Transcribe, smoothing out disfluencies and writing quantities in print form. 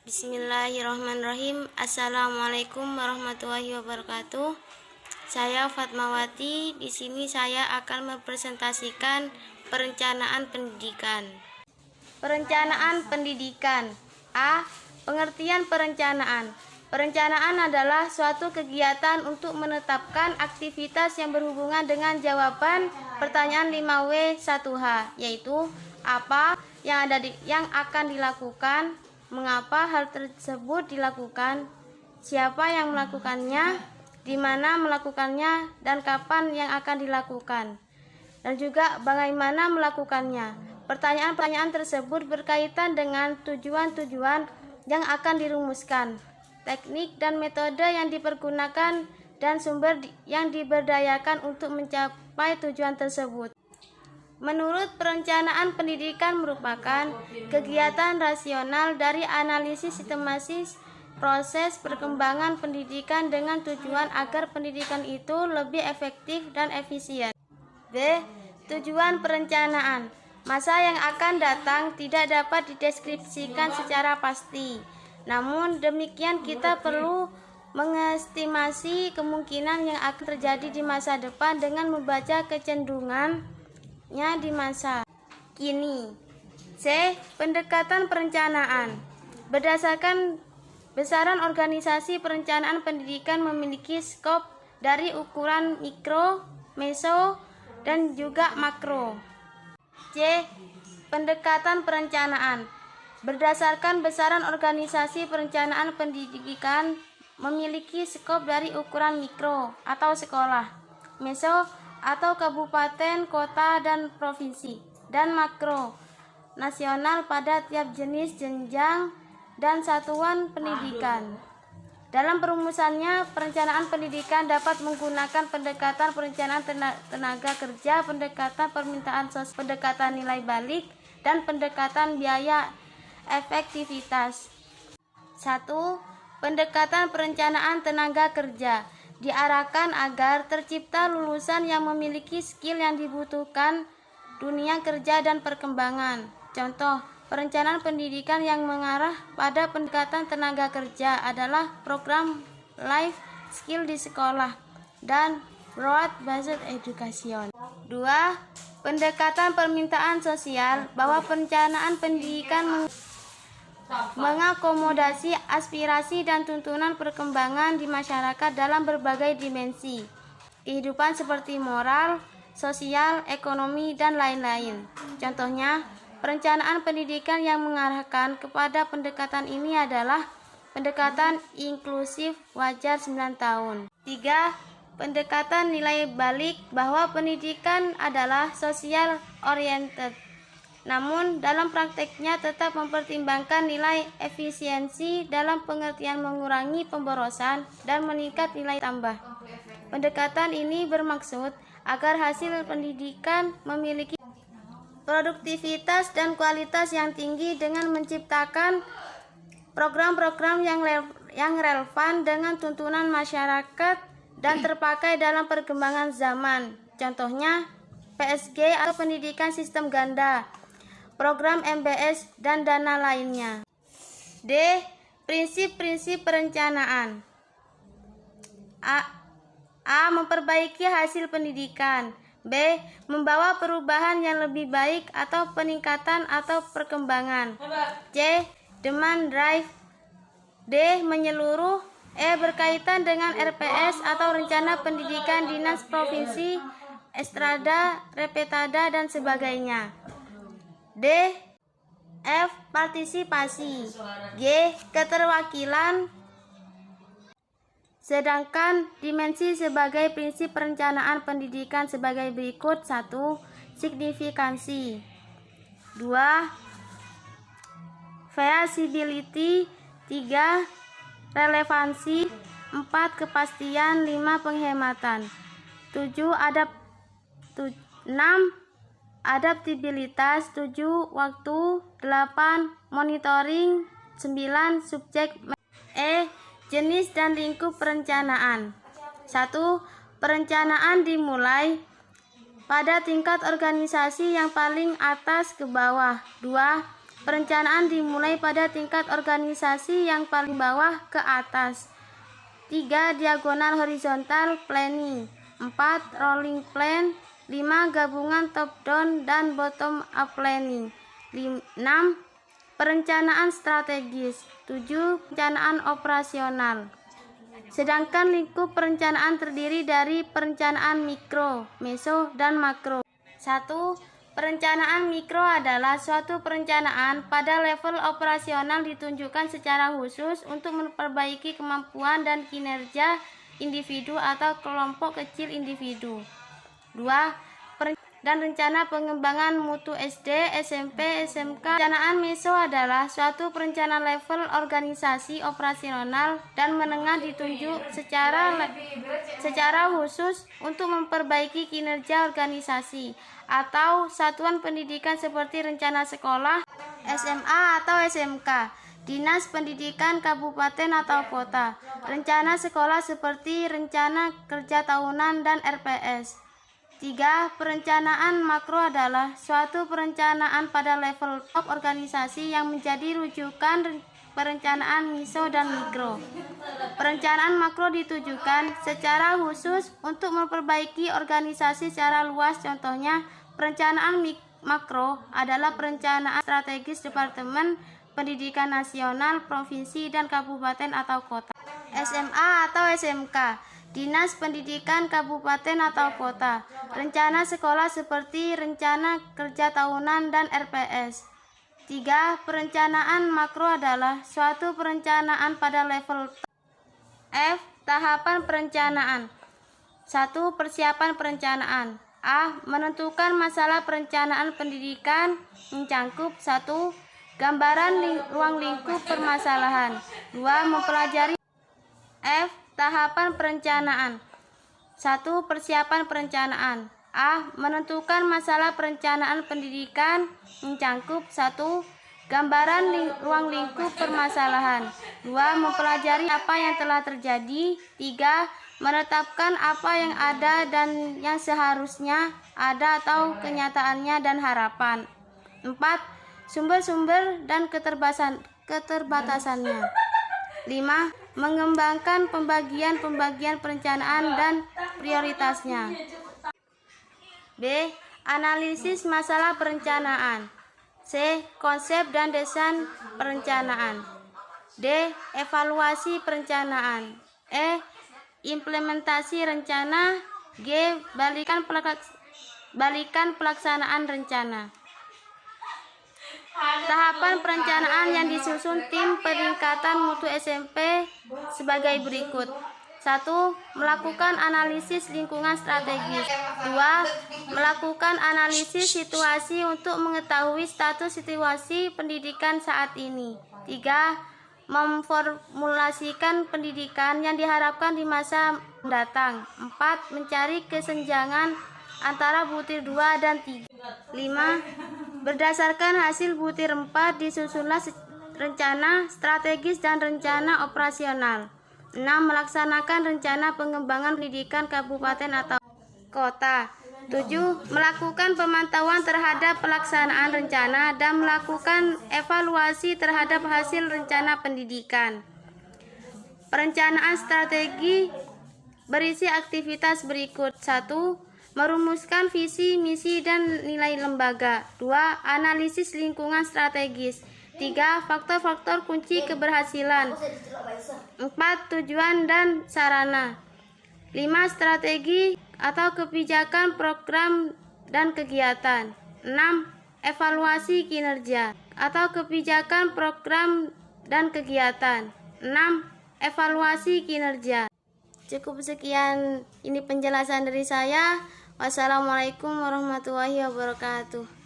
Bismillahirrahmanirrahim. Assalamualaikum warahmatullahi wabarakatuh. Saya Fatmawati. Di sini saya akan mempresentasikan perencanaan pendidikan. Perencanaan pendidikan. A. Pengertian perencanaan. Perencanaan adalah suatu kegiatan untuk menetapkan aktivitas yang berhubungan dengan jawaban pertanyaan 5W1H, yaitu apa yang akan dilakukan, mengapa hal tersebut dilakukan, siapa yang melakukannya, di mana melakukannya, dan kapan yang akan dilakukan, dan juga bagaimana melakukannya. Pertanyaan-pertanyaan tersebut berkaitan dengan tujuan-tujuan yang akan dirumuskan, teknik dan metode yang dipergunakan, dan sumber yang diberdayakan untuk mencapai tujuan tersebut. Menurut perencanaan pendidikan merupakan kegiatan rasional dari analisis sistematis proses perkembangan pendidikan dengan tujuan agar pendidikan itu lebih efektif dan efisien. B. Tujuan perencanaan. Masa yang akan datang tidak dapat dideskripsikan secara pasti. Namun demikian kita perlu mengestimasi kemungkinan yang akan terjadi di masa depan dengan membaca kecenderungan di masa kini. C. Pendekatan perencanaan. Berdasarkan besaran organisasi perencanaan pendidikan memiliki skop dari ukuran mikro, meso, dan juga makro. C. Pendekatan perencanaan. Berdasarkan besaran organisasi perencanaan pendidikan memiliki skop dari ukuran mikro atau sekolah, meso atau kabupaten, kota, dan provinsi, dan makro nasional pada tiap jenis jenjang dan satuan pendidikan. Dalam perumusannya, perencanaan pendidikan dapat menggunakan pendekatan perencanaan tenaga kerja, pendekatan permintaan sosial, pendekatan nilai balik, dan pendekatan biaya efektivitas. 1. Pendekatan perencanaan tenaga kerja diarahkan agar tercipta lulusan yang memiliki skill yang dibutuhkan dunia kerja dan perkembangan. Contoh, perencanaan pendidikan yang mengarah pada pendekatan tenaga kerja adalah program life skill di sekolah dan broad-based education. 2. Pendekatan permintaan sosial bahwa perencanaan pendidikan mengakomodasi aspirasi dan tuntunan perkembangan di masyarakat dalam berbagai dimensi kehidupan seperti moral, sosial, ekonomi, dan lain-lain. Contohnya, perencanaan pendidikan yang mengarahkan kepada pendekatan ini adalah pendekatan inklusif wajar 9 tahun. 3. Pendekatan nilai balik bahwa pendidikan adalah social oriented, namun dalam prakteknya tetap mempertimbangkan nilai efisiensi dalam pengertian mengurangi pemborosan dan meningkat nilai tambah. Pendekatan ini bermaksud agar hasil pendidikan memiliki produktivitas dan kualitas yang tinggi dengan menciptakan program-program yang relevan dengan tuntunan masyarakat dan terpakai dalam perkembangan zaman. Contohnya PSG atau pendidikan sistem ganda, program MBS, dan dana lainnya. D. Prinsip-prinsip perencanaan. A. Memperbaiki hasil pendidikan. B. Membawa perubahan yang lebih baik atau peningkatan atau perkembangan. C. Demand drive. D. Menyeluruh. E. Berkaitan dengan RPS atau rencana pendidikan dinas provinsi, estrada, repetada, dan sebagainya. D. F. Partisipasi. G. Keterwakilan. Sedangkan dimensi sebagai prinsip perencanaan pendidikan sebagai berikut. 1. Signifikansi. 2. Feasibility. 3. Relevansi. 4. Kepastian. 5. Penghematan. 6. Adaptabilitas. 7. Waktu. 8. Monitoring. 9. Subjek. E. Jenis dan lingkup perencanaan. 1. Perencanaan dimulai pada tingkat organisasi yang paling atas ke bawah. 2. Perencanaan dimulai pada tingkat organisasi yang paling bawah ke atas. 3. Diagonal horizontal planning. 4. Rolling plan. 5. Gabungan top down dan bottom up planning. 6. Perencanaan strategis. 7. Perencanaan operasional. Sedangkan lingkup perencanaan terdiri dari perencanaan mikro, meso, dan makro. 1. Perencanaan mikro adalah suatu perencanaan pada level operasional ditunjukkan secara khusus untuk memperbaiki kemampuan dan kinerja individu atau kelompok kecil individu. 2. Dan rencana pengembangan mutu SD, SMP, SMK. Perencanaan meso adalah suatu perencanaan level organisasi operasional dan menengah ditunjuk secara khusus untuk memperbaiki kinerja organisasi atau satuan pendidikan seperti rencana sekolah, SMA atau SMK, dinas pendidikan kabupaten atau kota, rencana sekolah seperti rencana kerja tahunan dan RPS. 3. Perencanaan makro adalah suatu perencanaan pada level top organisasi yang menjadi rujukan perencanaan meso dan mikro. Perencanaan makro ditujukan secara khusus untuk memperbaiki organisasi secara luas. Contohnya, perencanaan makro adalah perencanaan strategis departemen pendidikan nasional, provinsi, dan kabupaten atau kota. SMA atau SMK, dinas pendidikan kabupaten atau kota, rencana sekolah seperti rencana kerja tahunan dan RPS. 3. Perencanaan makro adalah suatu perencanaan pada level F. Tahapan perencanaan. 1. Persiapan perencanaan. A. Menentukan masalah perencanaan pendidikan mencangkup 1. Gambaran ruang lingkup permasalahan. 2. Mempelajari. F. Tahapan perencanaan. 1. Persiapan perencanaan. A. Menentukan masalah perencanaan pendidikan mencangkup 1. Gambaran ruang lingkup permasalahan. 2. Mempelajari apa yang telah terjadi. 3. Menetapkan apa yang ada dan yang seharusnya ada atau kenyataannya dan harapan. 4. Sumber-sumber dan keterbatasannya. 5. Mengembangkan pembagian perencanaan dan prioritasnya. B. Analisis masalah perencanaan. C. Konsep dan desain perencanaan. D. Evaluasi perencanaan. E. Implementasi rencana. G. Balikan pelaksanaan rencana. Tahapan perencanaan yang disusun tim peningkatan mutu SMP sebagai berikut. 1. Melakukan analisis lingkungan strategis. 2. Melakukan analisis situasi untuk mengetahui status situasi pendidikan saat ini. 3. Memformulasikan pendidikan yang diharapkan di masa mendatang. 4. Mencari kesenjangan antara butir 2 dan 3. 5. Berdasarkan hasil butir 4 disusunlah rencana strategis dan rencana operasional. 6. Melaksanakan rencana pengembangan pendidikan kabupaten atau kota. 7. Melakukan pemantauan terhadap pelaksanaan rencana dan melakukan evaluasi terhadap hasil rencana pendidikan. Perencanaan strategi berisi aktivitas berikut. 1. Merumuskan visi, misi, dan nilai lembaga. 2. Analisis lingkungan strategis. 3. Faktor-faktor kunci keberhasilan. 4. Tujuan dan sarana. 5. Strategi atau kebijakan program dan kegiatan. 6. Evaluasi kinerja atau kebijakan program dan kegiatan. 6. Evaluasi kinerja. Cukup sekian ini penjelasan dari saya. Wassalamualaikum warahmatullahi wabarakatuh.